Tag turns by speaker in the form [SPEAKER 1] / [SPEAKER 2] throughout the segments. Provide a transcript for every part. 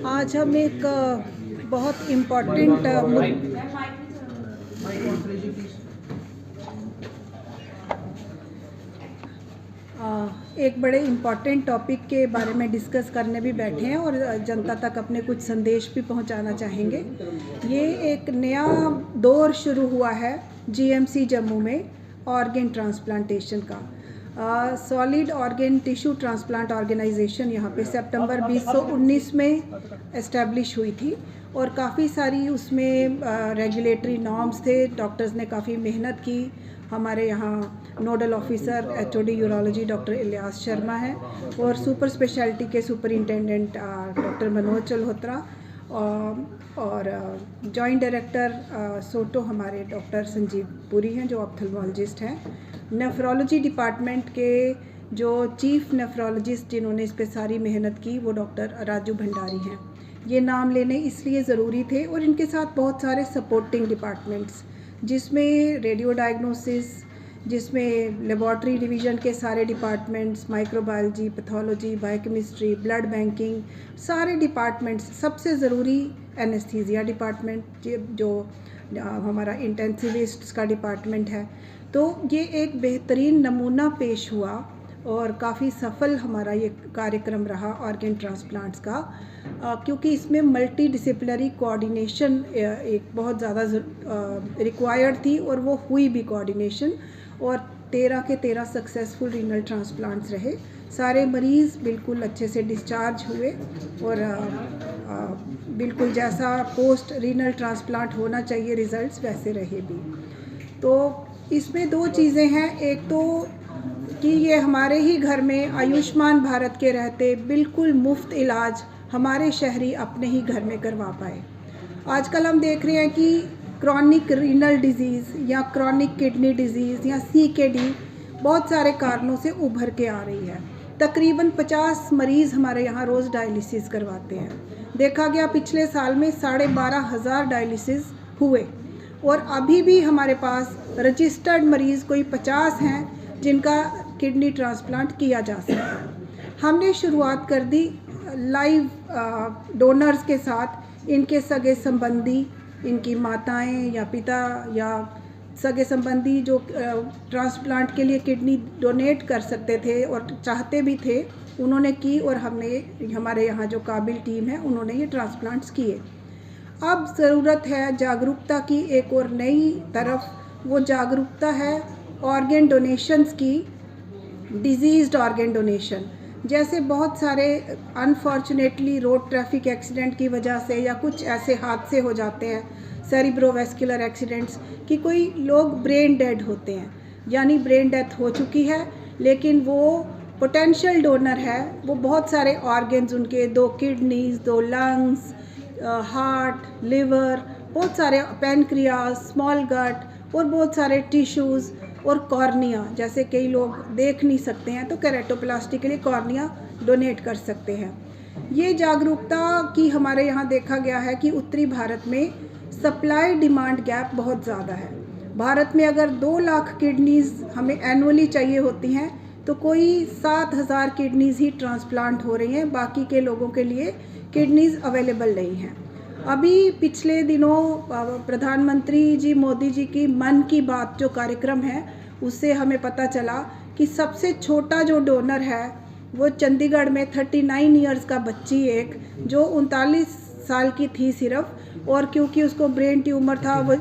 [SPEAKER 1] आज हम एक बहुत इम्पॉर्टेंट एक बड़े इम्पॉर्टेंट टॉपिक के बारे में डिस्कस करने भी बैठे हैं और जनता तक अपने कुछ संदेश भी पहुंचाना चाहेंगे। ये एक नया दौर शुरू हुआ है जीएमसी जम्मू में ऑर्गन ट्रांसप्लांटेशन का। Solid organ tissue transplant organisation यहाँ पे सितंबर 2019 में एस्टेब्लिश हुई थी और काफ़ी सारी उसमें रेगुलेटरी नॉर्म्स थे। डॉक्टर्स ने काफ़ी मेहनत की। हमारे यहाँ nodal officer HOD urology doctor Ilyas Sharma है और सुपर स्पेशलिटी के सुपरिंटेंडेंट डॉक्टर मनोज चल्होत्रा और जॉइंट डायरेक्टर सोटो हमारे डॉक्टर संजीव पुरी हैं जो ऑप्थेल्मोलॉजिस्ट हैं। नेफ्रोलॉजी डिपार्टमेंट के जो चीफ नेफ्रोलॉजिस्ट जिन्होंने इस पर सारी मेहनत की वो डॉक्टर राजू भंडारी हैं। ये नाम लेने इसलिए ज़रूरी थे और इनके साथ बहुत सारे सपोर्टिंग डिपार्टमेंट्स जिसमें रेडियो डायग्नोसिस, जिसमें लेबॉर्ट्री डिवीज़न के सारे departments, microbiology, pathology, biochemistry, blood banking, सारे डिपार्टमेंट्स। सबसे ज़रूरी एनेस्थीसिया डिपार्टमेंट जो हमारा इंटेंसिविस्ट्स का डिपार्टमेंट है। तो ये एक बेहतरीन नमूना पेश हुआ और काफ़ी सफल हमारा ये कार्यक्रम रहा ऑर्गन ट्रांसप्लांट्स का, क्योंकि इसमें मल्टी डिसिप्लिनरी कोऑर्डिनेशन एक बहुत ज़्यादा रिक्वायर्ड थी और वो हुई भी कोऑर्डिनेशन। और 13 के 13 सक्सेसफुल रीनल ट्रांसप्लांट्स रहे। सारे मरीज़ बिल्कुल अच्छे से डिस्चार्ज हुए और बिल्कुल जैसा पोस्ट रीनल ट्रांसप्लांट होना चाहिए रिज़ल्ट्स वैसे रहे भी। तो इसमें दो चीज़ें हैं। एक तो कि ये हमारे ही घर में आयुष्मान भारत के रहते बिल्कुल मुफ्त इलाज हमारे शहरी अपने ही घर में करवा पाए। आजकल हम देख रहे हैं कि क्रॉनिक रीनल डिजीज़ या क्रॉनिक किडनी डिजीज़ या सीकेडी बहुत सारे कारणों से उभर के आ रही है। तकरीबन 50 मरीज़ हमारे यहाँ रोज़ डायलिसिस करवाते हैं। देखा गया पिछले साल में 12,500 डायलिसिस हुए और अभी भी हमारे पास रजिस्टर्ड मरीज़ कोई 50 हैं जिनका किडनी ट्रांसप्लांट किया जा सकता है। हमने शुरुआत कर दी लाइव डोनर्स के साथ। इनके सगे संबंधी, इनकी माताएं या पिता या सगे संबंधी जो ट्रांसप्लांट के लिए किडनी डोनेट कर सकते थे और चाहते भी थे, उन्होंने की और हमारे यहाँ जो काबिल टीम है उन्होंने ये ट्रांसप्लांट्स किए। अब ज़रूरत है जागरूकता की एक और नई तरफ। वो जागरूकता है ऑर्गन डोनेशंस की, डिजीज़्ड ऑर्गन डोनेशन। जैसे बहुत सारे अनफॉर्चुनेटली रोड ट्रैफिक एक्सीडेंट की वजह से या कुछ ऐसे हादसे हो जाते हैं, सेरिब्रोवैस्कुलर एक्सीडेंट्स, कि कोई लोग ब्रेन डेड होते हैं, यानी ब्रेन डेथ हो चुकी है लेकिन वो पोटेंशियल डोनर है। वो बहुत सारे ऑर्गन्स, उनके 2 किडनीज, 2 लंग्स, हार्ट, लिवर, बहुत सारे पैनक्रियाज, स्मॉल गट और बहुत सारे टिश्यूज़ और कॉर्निया, जैसे कई लोग देख नहीं सकते हैं तो केरेटोप्लास्टी के लिए कॉर्निया डोनेट कर सकते हैं। ये जागरूकता की हमारे यहाँ देखा गया है कि उत्तरी भारत में सप्लाई डिमांड गैप बहुत ज़्यादा है। भारत में अगर 2 लाख किडनीज़ हमें एनुअली चाहिए होती हैं तो कोई 7,000 किडनीज़ ही ट्रांसप्लांट हो रही हैं, बाकी के लोगों के लिए किडनीज़ अवेलेबल नहीं हैं। अभी पिछले दिनों प्रधानमंत्री जी मोदी जी की मन की बात जो कार्यक्रम है उससे हमें पता चला कि सबसे छोटा जो डोनर है वो चंडीगढ़ में 39 इयर्स का बच्ची एक जो 39 साल की थी सिर्फ, और क्योंकि उसको ब्रेन ट्यूमर था, वो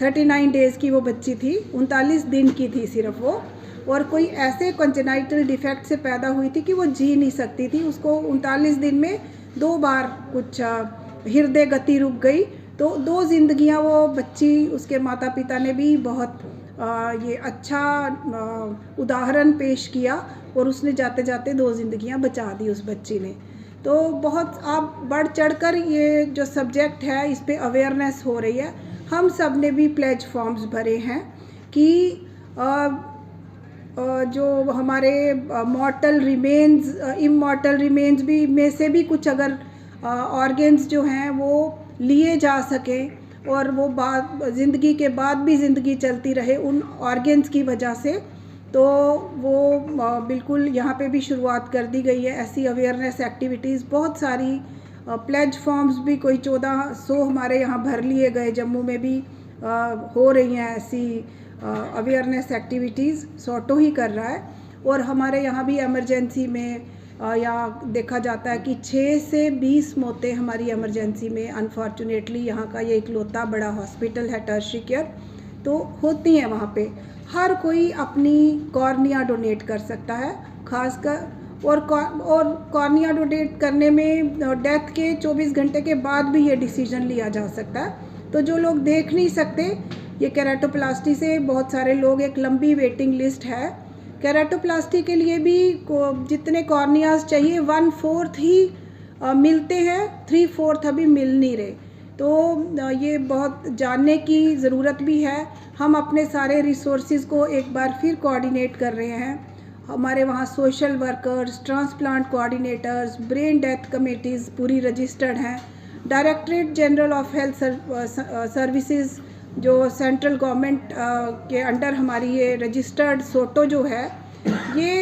[SPEAKER 1] 39 डेज़ की वो बच्ची थी, 39 दिन की थी सिर्फ वो, और कोई ऐसे कंजेनाइटल डिफेक्ट से पैदा हुई थी कि वो जी नहीं सकती थी। उसको 39 दिन में 2 बार कुछ हृदय गति रुक गई। तो 2 जिंदगियां वो बच्ची, उसके माता पिता ने भी बहुत ये अच्छा उदाहरण पेश किया और उसने जाते जाते 2 जिंदगियां बचा दी उस बच्ची ने। तो बहुत आप बढ़ चढ़कर ये जो सब्जेक्ट है इस पे अवेयरनेस हो रही है। हम सब ने भी प्लेज फॉर्म्स भरे हैं कि जो हमारे मॉर्टल रिमेन्स, इमॉर्टल रिमेन्स भी में से भी कुछ अगर ऑर्गन्स जो हैं वो लिए जा सकें और वो ज़िंदगी के बाद भी ज़िंदगी चलती रहे उन ऑर्गन्स की वजह से, तो वो बिल्कुल यहाँ पे भी शुरुआत कर दी गई है ऐसी अवेयरनेस एक्टिविटीज़। बहुत सारी प्लेज फॉर्म्स भी कोई 1400 हमारे यहाँ भर लिए गए। जम्मू में भी हो रही हैं ऐसी अवेयरनेस एक्टिविटीज़, सोटो ही कर रहा है। और हमारे यहाँ भी इमरजेंसी में या देखा जाता है कि 6 से 20 मौतें हमारी इमरजेंसी में अनफॉर्चुनेटली, यहाँ का ये इकलौता बड़ा हॉस्पिटल है टर्शियरी केयर, तो होती हैं वहाँ पे। हर कोई अपनी कॉर्निया डोनेट कर सकता है खासकर, और कॉर्निया डोनेट करने में डेथ के 24 घंटे के बाद भी ये डिसीजन लिया जा सकता है। तो जो लोग देख नहीं सकते, ये केराटोप्लास्टी से बहुत सारे लोग, एक लंबी वेटिंग लिस्ट है। केराटोप्लास्टी के लिए भी जितने कॉर्नियाज चाहिए 1/4 ही मिलते हैं, 3/4 अभी मिल नहीं रहे। तो ये बहुत जानने की ज़रूरत भी है। हम अपने सारे रिसोर्सेज को एक बार फिर कोऑर्डिनेट कर रहे हैं। हमारे वहाँ social workers, transplant coordinators, brain death committees पूरी रजिस्टर्ड हैं। Directorate general of health services जो सेंट्रल गवर्नमेंट के अंडर हमारी ये रजिस्टर्ड सोटो जो है, ये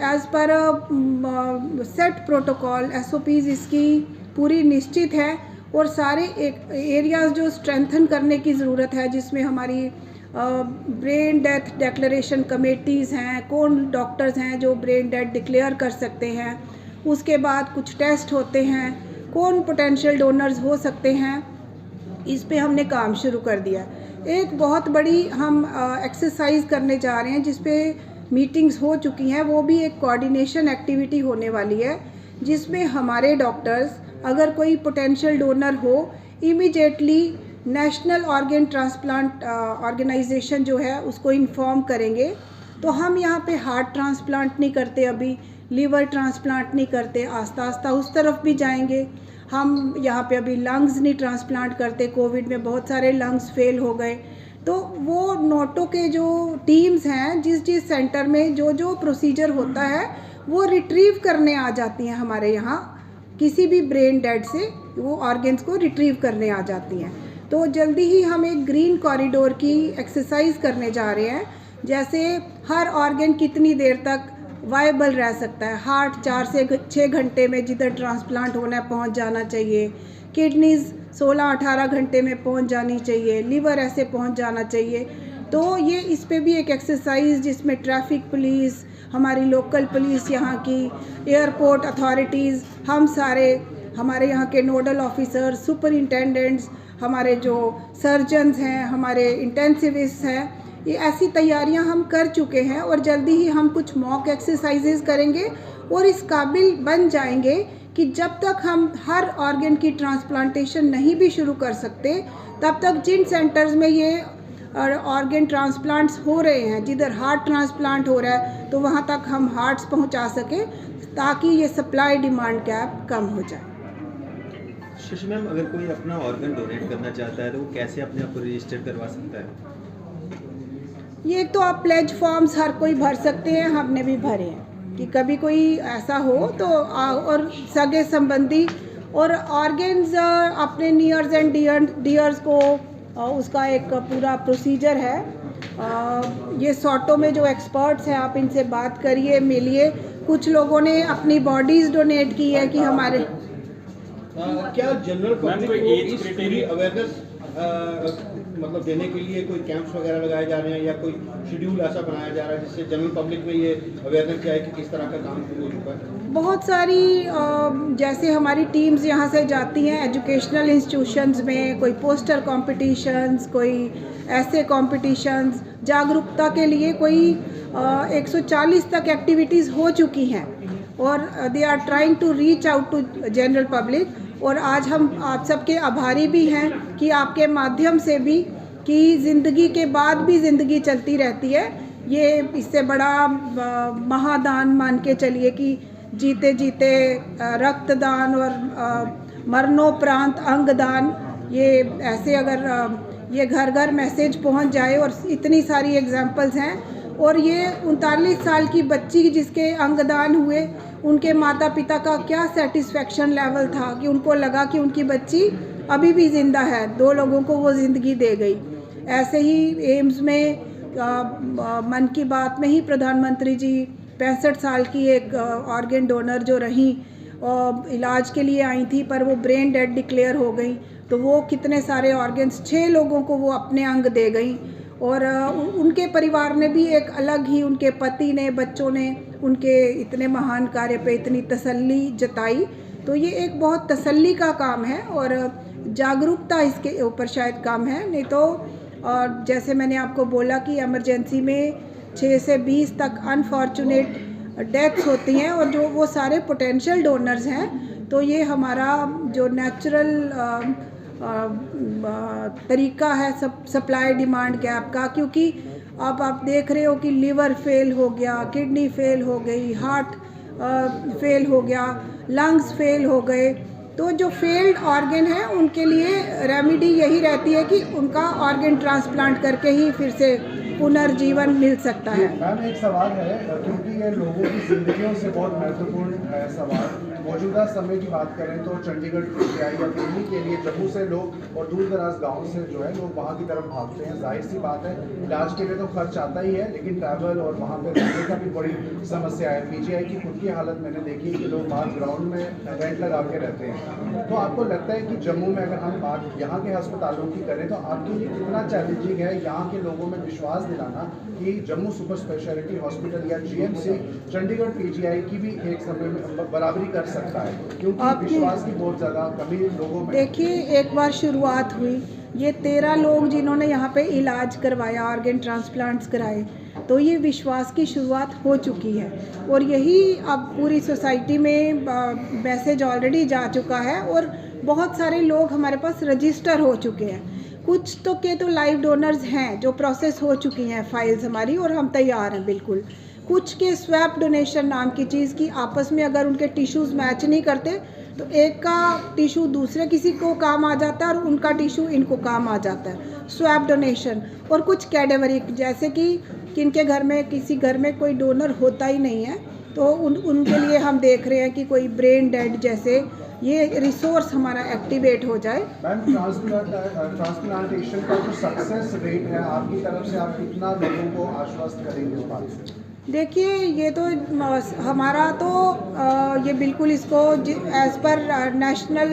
[SPEAKER 1] as per set protocol SOPs इसकी पूरी निश्चित है। और सारे एरियाज़ जो स्ट्रेंथन करने की ज़रूरत है, जिसमें हमारी ब्रेन डेथ डिक्लेरेशन कमेटीज़ हैं, कौन डॉक्टर्स हैं जो ब्रेन डेथ डिक्लेयर कर सकते हैं, उसके बाद कुछ टेस्ट होते हैं, कौन पोटेंशियल डोनर्स हो सकते हैं, इस पे हमने काम शुरू कर दिया। एक बहुत बड़ी हम एक्सरसाइज करने जा रहे हैं जिस पे मीटिंग्स हो चुकी हैं, वो भी एक कोऑर्डिनेशन एक्टिविटी होने वाली है, जिसमें हमारे डॉक्टर्स अगर कोई पोटेंशियल डोनर हो, immediately national organ transplant organisation जो है उसको इन्फॉर्म करेंगे। तो हम यहाँ पे हार्ट ट्रांसप्लांट नहीं करते, अभी लीवर ट्रांसप्लांट नहीं करते, आस्ता आस्ता उस तरफ भी जाएंगे। हम यहाँ पे अभी लंग्स नहीं ट्रांसप्लांट करते, कोविड में बहुत सारे लंग्स फेल हो गए। तो वो नोटो के जो टीम्स हैं, जिस जिस सेंटर में जो जो प्रोसीजर होता है वो रिट्रीव करने आ जाती हैं हमारे यहाँ। किसी भी ब्रेन डेड से वो ऑर्गन्स को रिट्रीव करने आ जाती हैं। तो जल्दी ही हम एक ग्रीन कॉरिडोर की एक्सरसाइज करने जा रहे हैं, जैसे हर ऑर्गन कितनी देर तक वायबल रह सकता है। हार्ट 4 से 6 घंटे में जिधर ट्रांसप्लांट होना है पहुंच जाना चाहिए, किडनीज़ 16-18 घंटे में पहुंच जानी चाहिए, लीवर ऐसे पहुंच जाना चाहिए। तो ये इस पे भी एक एक्सरसाइज, जिसमें ट्रैफिक पुलिस, हमारी लोकल पुलिस, यहाँ की एयरपोर्ट अथॉरिटीज़, हम सारे, हमारे यहाँ के नोडल ऑफिसर्स, सुपरिंटेंडेंट्स, हमारे जो सर्जन्स हैं, हमारे इंटेंसिविस्ट हैं, ये ऐसी तैयारियां हम कर चुके हैं। और जल्दी ही हम कुछ मॉक एक्सरसाइजेज करेंगे और इस काबिल बन जाएंगे कि जब तक हम हर ऑर्गन की ट्रांसप्लांटेशन नहीं भी शुरू कर सकते, तब तक जिन सेंटर्स में ये ऑर्गन ट्रांसप्लांट्स हो रहे हैं, जिधर हार्ट ट्रांसप्लांट हो रहा है, तो वहाँ तक हम हार्ट्स पहुँचा सकें, ताकि ये सप्लाई डिमांड गैप कम हो जाए।
[SPEAKER 2] शशि मैम, अगर कोई अपना ऑर्गन डोनेट करना चाहता है तो वो कैसे अपने आप को रजिस्टर करवा सकता है?
[SPEAKER 1] ये तो आप प्लेज फॉर्म्स हर कोई भर सकते हैं, हमने भी भरे हैं कि कभी कोई ऐसा हो तो और सगे संबंधी और ऑर्गन्स अपने नियर्स एंड डियर्स को, उसका एक पूरा प्रोसीजर है। ये सोटो में जो एक्सपर्ट्स हैं, आप इनसे बात करिए, मिलिए। कुछ लोगों ने अपनी बॉडीज़ डोनेट की है कि हमारे
[SPEAKER 3] क्या जनरल पब्लिक को इस पूरी अवेयरनेस मतलब देने के लिए कोई कैंप्स वगैरह लगाए जा रहे हैं, या कोई शेड्यूल ऐसा बनाया जा रहा है जिससे जनरल पब्लिक में ये अवेयरनेस क्या है कि किस तरह का काम हो चुका है?
[SPEAKER 1] बहुत सारी जैसे हमारी टीम्स यहाँ से जाती हैं एजुकेशनल इंस्टीट्यूशंस में, कोई पोस्टर कॉम्पिटिशन्स, कोई ऐसे कॉम्पिटिशन्स, जागरूकता के लिए कोई 140 तक एक्टिविटीज़ हो चुकी हैं और they are trying to reach out to general public. और आज हम आप सबके आभारी भी हैं कि आपके माध्यम से भी, कि ज़िंदगी के बाद भी ज़िंदगी चलती रहती है। ये इससे बड़ा महादान मान के चलिए कि जीते जीते रक्तदान और मरणोपरांत अंगदान, ये ऐसे अगर ये घर घर मैसेज पहुंच जाए, और इतनी सारी एग्जांपल्स हैं। और ये 39 साल की बच्ची जिसके अंगदान हुए, उनके माता पिता का क्या सेटिस्फेक्शन लेवल था कि उनको लगा कि उनकी बच्ची अभी भी ज़िंदा है, 2 लोगों को वो ज़िंदगी दे गई। ऐसे ही एम्स में मन की बात में ही प्रधानमंत्री जी 65 साल की एक ऑर्गन डोनर जो रहीं इलाज के लिए आई थी, पर वो ब्रेन डेड डिक्लेयर हो गई, तो वो कितने सारे ऑर्गन्स 6 लोगों को वो अपने अंग दे गई। और उनके परिवार ने भी एक अलग ही, उनके पति ने, बच्चों ने उनके इतने महान कार्य पे इतनी तसल्ली जताई। तो ये एक बहुत तसल्ली का काम है और जागरूकता इसके ऊपर शायद काम है। नहीं तो और जैसे मैंने आपको बोला कि इमरजेंसी में 6 से 20 तक अनफॉर्चुनेट डेथ्स होती हैं और जो वो सारे पोटेंशियल डोनर्स हैं। तो ये हमारा जो नेचुरल तरीका है सप्लाई डिमांड गैप का, क्योंकि अब आप देख रहे हो कि लीवर फेल हो गया, किडनी फेल हो गई, हार्ट फेल हो गया, लंग्स फेल हो गए। तो जो फेल्ड ऑर्गन है उनके लिए रेमेडी यही रहती है कि उनका ऑर्गन ट्रांसप्लांट करके ही फिर से पुनर्जीवन मिल सकता है।
[SPEAKER 4] मैम एक सवाल है, क्योंकि ये लोगों की जिंदगियों से बहुत महत्वपूर्ण है सवाल। मौजूदा समय की बात करें तो चंडीगढ़ पीजीआई या दिल्ली के लिए जम्मू से लोग और दूर दराज गाँव से जो है लोग वहाँ की तरफ भागते हैं। जाहिर सी बात है इलाज के लिए तो खर्च आता ही है, लेकिन ट्रैवल और वहाँ पर रहने का भी बड़ी समस्या है। पीजीआई की खुद की हालत मैंने देखी कि लोग बाहर ग्राउंड में रेंट लगा के रहते हैं। तो आपको लगता है कि जम्मू में अगर हम बात यहाँ के अस्पतालों की करें तो आपके लिए कितना चैलेंजिंग है यहाँ के लोगों में विश्वास दिलाना कि जम्मू सुपर स्पेशलिटी हॉस्पिटल या जीएमसी चंडीगढ़ पीजीआई की भी एक समय में बराबरी कर सकता है, क्योंकि विश्वास की बहुत ज़्यादा कमी लोगों में।
[SPEAKER 1] देखिए, एक बार शुरुआत हुई, ये 13 लोग जिन्होंने यहाँ पे इलाज करवाया, ऑर्गन ट्रांसप्लांट्स कराए, तो ये विश्वास की शुरुआत हो चुकी है और यही अब पूरी सोसाइटी में मैसेज ऑलरेडी जा चुका है और बहुत सारे लोग हमारे पास रजिस्टर हो चुके हैं। कुछ तो लाइव डोनर्स हैं जो प्रोसेस हो चुकी हैं फाइल्स हमारी और हम तैयार हैं बिल्कुल। कुछ के स्वैप डोनेशन नाम की चीज़ की आपस में अगर उनके टिश्यूज़ मैच नहीं करते तो एक का टिश्यू दूसरे किसी को काम आ जाता है और उनका टिश्यू इनको काम आ जाता है, स्वैप डोनेशन। और कुछ कैडेवरिक, जैसे कि किनके घर में किसी घर में कोई डोनर होता ही नहीं है, तो उनके लिए हम देख रहे हैं कि कोई ब्रेन डेड जैसे ये रिसोर्स हमारा एक्टिवेट हो जाए।
[SPEAKER 4] मैम ट्रांसप्लांटेशन का जो सक्सेस रेट है आपकी तरफ से, आप कितना लोगों को आश्वस्त करेंगे इस बात से?
[SPEAKER 1] देखिए, ये तो हमारा तो ये बिल्कुल इसको as per national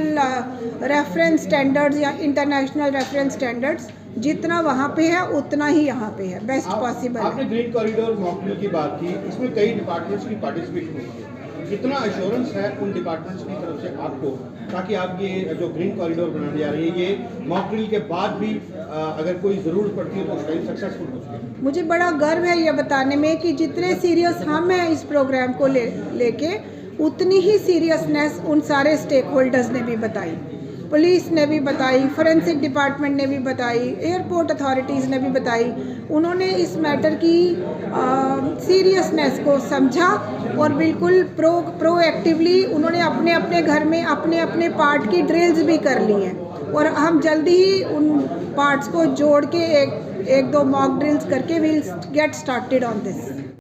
[SPEAKER 1] reference standards या इंटरनेशनल रेफरेंस स्टैंडर्ड्स जितना वहाँ पे है उतना ही यहाँ पे है, बेस्ट पॉसिबल।
[SPEAKER 3] आपने ग्रीन कॉरिडोर मॉकड्रिल की बात की, इसमें कई डिपार्टमेंट्स की पार्टिसिपेशन होती है। कितना एश्योरेंस है उन डिपार्टमेंट्स की तरफ से आपको, ताकि आप ये जो ग्रीन कॉरिडोर बनाने जा रही है ये मॉकड्रिल के बाद भी अगर कोई ज़रूरत पड़ती है तो उसका सक्सेसफुल हो सके? मुझे
[SPEAKER 1] बड़ा गर्व है ये बताने में कि जितने सीरियस हम हैं इस प्रोग्राम को लेके उतनी ही सीरियसनेस उन सारे स्टेक होल्डर्स ने भी बताई। पुलिस ने भी बताई, फोरेंसिक डिपार्टमेंट ने भी बताई, एयरपोर्ट अथॉरिटीज़ ने भी बताई। उन्होंने इस मैटर की सीरियसनेस को समझा और बिल्कुल प्रोएक्टिवली उन्होंने अपने अपने घर में अपने अपने पार्ट की ड्रिल्स भी कर ली हैं और हम जल्दी ही उन पार्ट्स को जोड़ के एक दो मॉक ड्रिल्स करके will get started on this.